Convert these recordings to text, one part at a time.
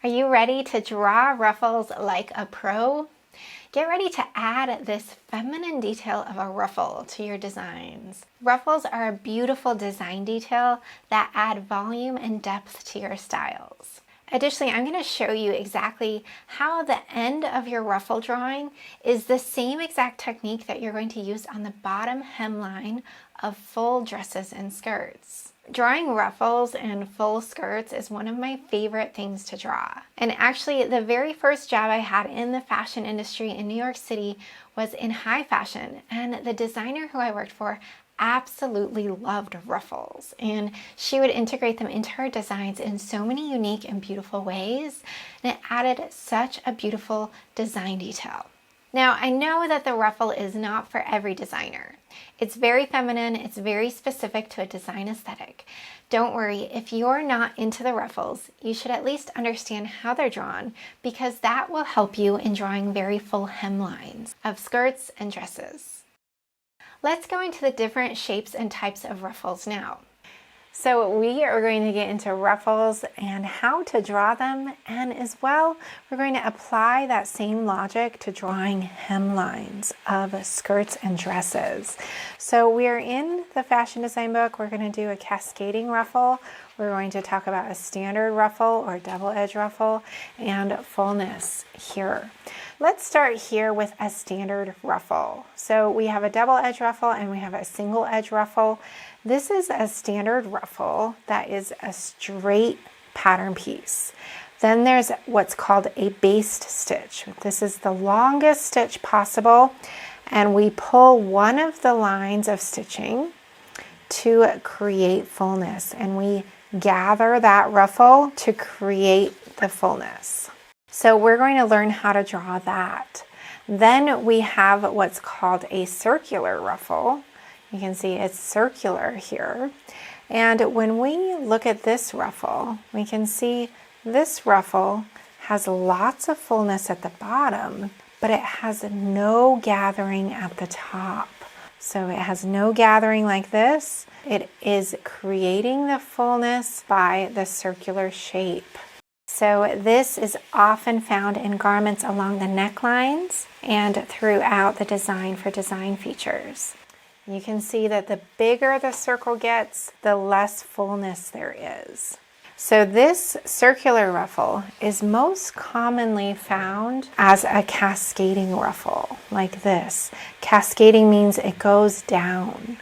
Are you ready to draw ruffles like a pro? Get ready to add this feminine detail of a ruffle to your designs. Ruffles are a beautiful design detail that add volume and depth to your styles. Additionally, I'm going to show you exactly how the end of your ruffle drawing is the same exact technique that you're going to use on the bottom hemline of full dresses and skirts. Drawing ruffles and full skirts is one of my favorite things to draw. And actually, the very first job I had in the fashion industry in New York City was in high fashion, and the designer who I worked for absolutely loved ruffles, and she would integrate them into her designs in so many unique and beautiful ways, and it added such a beautiful design detail. Now, I know that the ruffle is not for every designer. It's very feminine, it's very specific to a design aesthetic. Don't worry, if you're not into the ruffles, you should at least understand how they're drawn, because that will help you in drawing very full hemlines of skirts and dresses. Let's go into the different shapes and types of ruffles now. So we are going to get into ruffles and how to draw them, and as well, we're going to apply that same logic to drawing hemlines of skirts and dresses. So we're in the fashion design book. We're going to do a cascading ruffle. We're going to talk about a standard ruffle or double edge ruffle and fullness here. Let's start here with a standard ruffle. So we have a double edge ruffle and we have a single edge ruffle. This is a standard ruffle that is a straight pattern piece. Then there's what's called a based stitch. This is the longest stitch possible, and we pull one of the lines of stitching to create fullness, and we gather that ruffle to create the fullness. So we're going to learn how to draw that. Then we have what's called a circular ruffle. You can see it's circular here. And when we look at this ruffle, we can see this ruffle has lots of fullness at the bottom, but it has no gathering at the top. So it has no gathering like this. It is creating the fullness by the circular shape. So this is often found in garments along the necklines and throughout the design for design features. You can see that the bigger the circle gets, the less fullness there is. So this circular ruffle is most commonly found as a cascading ruffle, like this. Cascading means it goes down.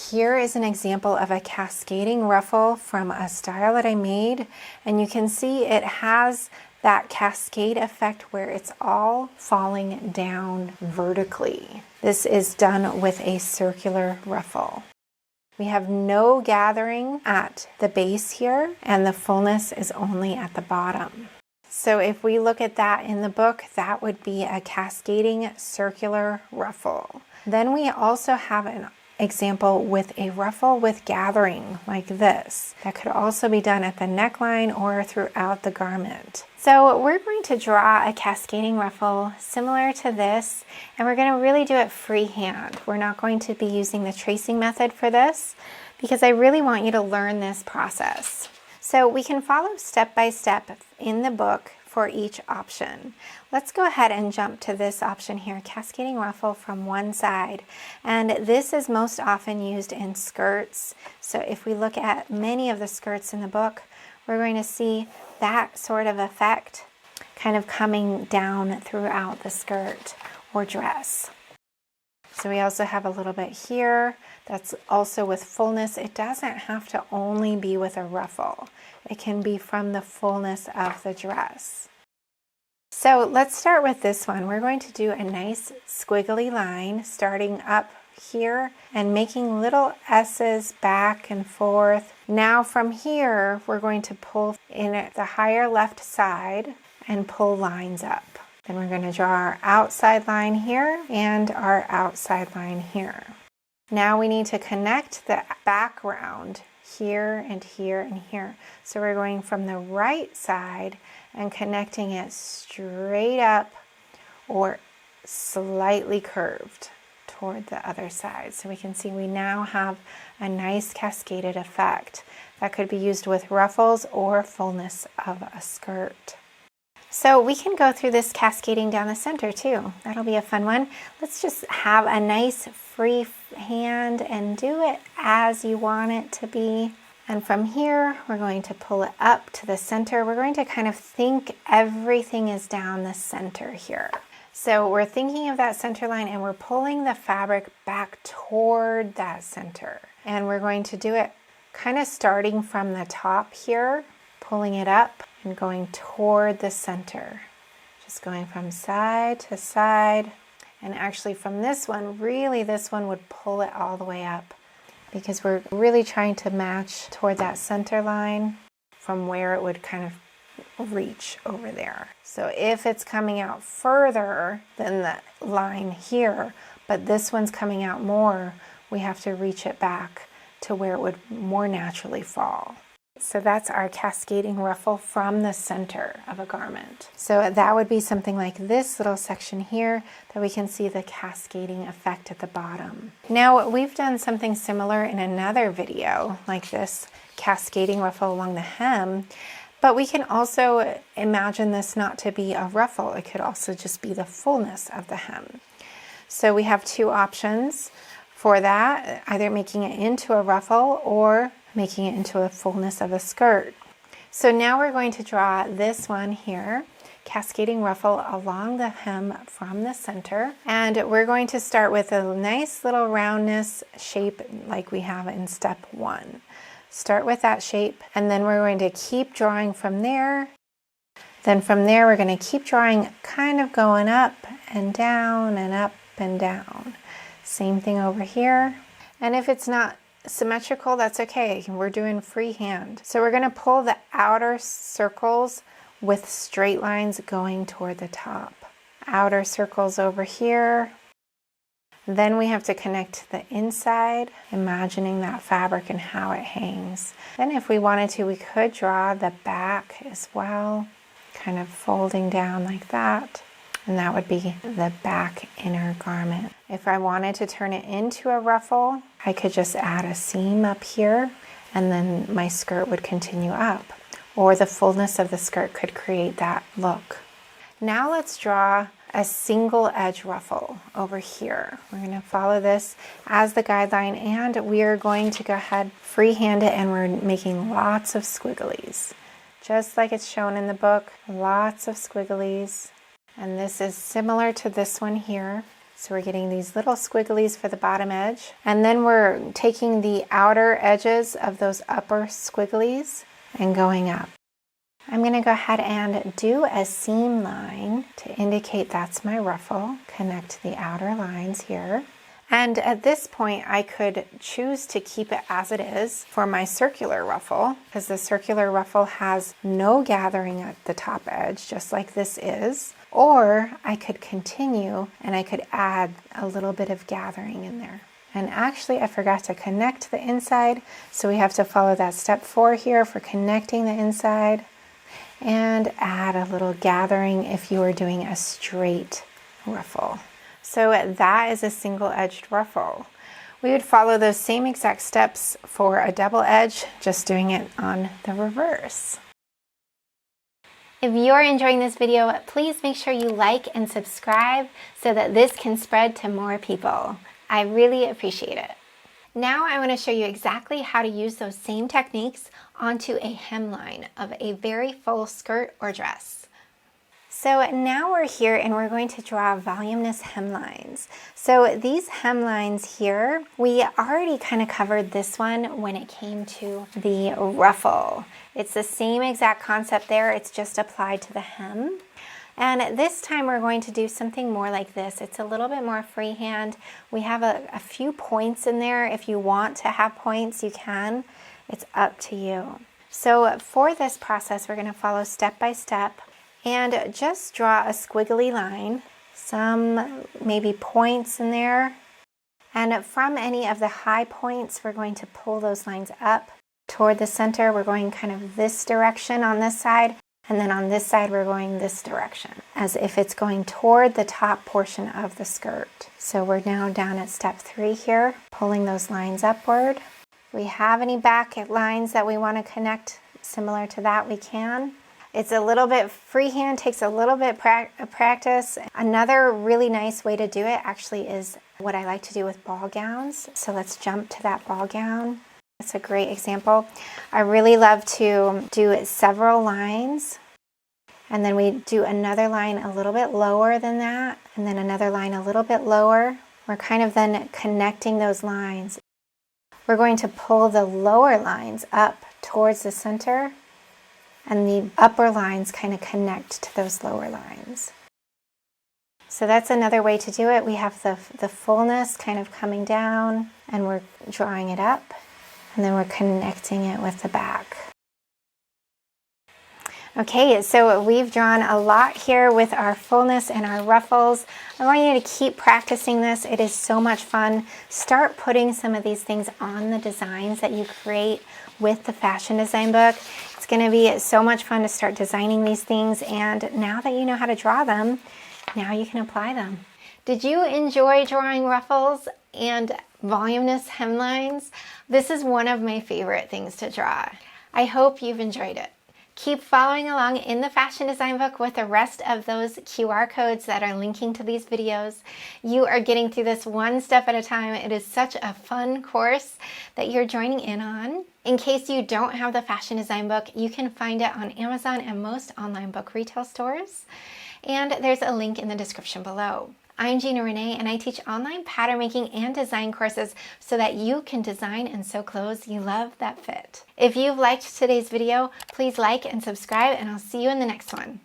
Here is an example of a cascading ruffle from a style that I made, and you can see it has that cascade effect where it's all falling down vertically. This is done with a circular ruffle. We have no gathering at the base here, and the fullness is only at the bottom. So if we look at that in the book, that would be a cascading circular ruffle. Then we also have an example with a ruffle with gathering like this. That could also be done at the neckline or throughout the garment. So we're going to draw a cascading ruffle similar to this, and we're going to really do it freehand. We're not going to be using the tracing method for this because I really want you to learn this process. So we can follow step by step in the book for each option. Let's go ahead and jump to this option here, cascading ruffle from one side. And this is most often used in skirts. So if we look at many of the skirts in the book, we're going to see that sort of effect kind of coming down throughout the skirt or dress. So we also have a little bit here that's also with fullness. It doesn't have to only be with a ruffle. It can be from the fullness of the dress. So let's start with this one. We're going to do a nice squiggly line starting up here and making little S's back and forth. Now from here, we're going to pull in at the higher left side and pull lines up. Then we're going to draw our outside line here and our outside line here. Now we need to connect the background here and here and here. So we're going from the right side and connecting it straight up or slightly curved toward the other side. So we can see we now have a nice cascaded effect. That could be used with ruffles or fullness of a skirt. So we can go through this cascading down the center too. That'll be a fun one. Let's just have a nice free hand and do it as you want it to be. And from here, we're going to pull it up to the center. We're going to kind of think everything is down the center here. So we're thinking of that center line and we're pulling the fabric back toward that center. And we're going to do it kind of starting from the top here, pulling it up and going toward the center. Just going from side to side. And actually from this one, really this one would pull it all the way up because we're really trying to match toward that center line from where it would kind of reach over there. So if it's coming out further than the line here, but this one's coming out more, we have to reach it back to where it would more naturally fall. So that's our cascading ruffle from the center of a garment. So that would be something like this little section here that we can see the cascading effect at the bottom. Now we've done something similar in another video like this cascading ruffle along the hem, but we can also imagine this not to be a ruffle. It could also just be the fullness of the hem. So we have two options for that, either making it into a ruffle or making it into a fullness of a skirt. So now we're going to draw this one here, cascading ruffle along the hem from the center. And we're going to start with a nice little roundness shape like we have in step one. Start with that shape, and then we're going to keep drawing from there. Then from there, we're going to keep drawing, kind of going up and down and up and down. Same thing over here. And if it's not symmetrical, that's okay. We're doing freehand. So we're going to pull the outer circles with straight lines going toward the top. Outer circles over here. Then we have to connect the inside, imagining that fabric and how it hangs. Then if we wanted to, we could draw the back as well, kind of folding down like that. And that would be the back inner garment. If I wanted to turn it into a ruffle, I could just add a seam up here and then my skirt would continue up. Or the fullness of the skirt could create that look. Now let's draw a single edge ruffle over here. We're going to follow this as the guideline and we are going to go ahead, freehand it, and we're making lots of squigglies. Just like it's shown in the book, lots of squigglies. And this is similar to this one here. So we're getting these little squigglies for the bottom edge. And then we're taking the outer edges of those upper squigglies and going up. I'm going to go ahead and do a seam line to indicate that's my ruffle. Connect the outer lines here. And at this point, I could choose to keep it as it is for my circular ruffle, because the circular ruffle has no gathering at the top edge, just like this is. Or I could continue and I could add a little bit of gathering in there. And actually, I forgot to connect the inside, so we have to follow that step 4 here for connecting the inside and add a little gathering if you were doing a straight ruffle. So that is a single-edged ruffle. We would follow those same exact steps for a double edge, just doing it on the reverse. If you're enjoying this video, please make sure you like and subscribe so that this can spread to more people. I really appreciate it. Now I want to show you exactly how to use those same techniques onto a hemline of a very full skirt or dress. So now we're here and we're going to draw voluminous hemlines. So these hemlines here, we already kind of covered this one when it came to the ruffle. It's the same exact concept there, it's just applied to the hem. And this time we're going to do something more like this. It's a little bit more freehand. We have a few points in there. If you want to have points, you can. It's up to you. So for this process, we're going to follow step by step and just draw a squiggly line, some maybe points in there. And from any of the high points, we're going to pull those lines up toward the center. We're going kind of this direction on this side. And then on this side, we're going this direction, as if it's going toward the top portion of the skirt. So we're now down at step 3 here, pulling those lines upward. we have any back lines that we want to connect similar to that, we can. It's a little bit freehand, takes a little bit of practice. Another really nice way to do it actually is what I like to do with ball gowns. So let's jump to that ball gown. That's a great example. I really love to do several lines, and then we do another line a little bit lower than that, and then another line a little bit lower. We're kind of then connecting those lines. We're going to pull the lower lines up towards the center, and the upper lines kind of connect to those lower lines. So that's another way to do it. We have the fullness kind of coming down, and we're drawing it up, and then we're connecting it with the back. Okay, so we've drawn a lot here with our fullness and our ruffles. I want you to keep practicing this. It is so much fun. Start putting some of these things on the designs that you create with the fashion design book. It's going to be so much fun to start designing these things, and now that you know how to draw them, now you can apply them. Did you enjoy drawing ruffles and voluminous hemlines? This is one of my favorite things to draw. I hope you've enjoyed it. Keep following along in the fashion design book with the rest of those QR codes that are linking to these videos. You are getting through this one step at a time. It is such a fun course that you're joining in on. In case you don't have the fashion design book, you can find it on Amazon and most online book retail stores. And there's a link in the description below. I'm Gina Renee, and I teach online pattern making and design courses so that you can design and sew clothes you love that fit. If you've liked today's video, please like and subscribe, and I'll see you in the next one.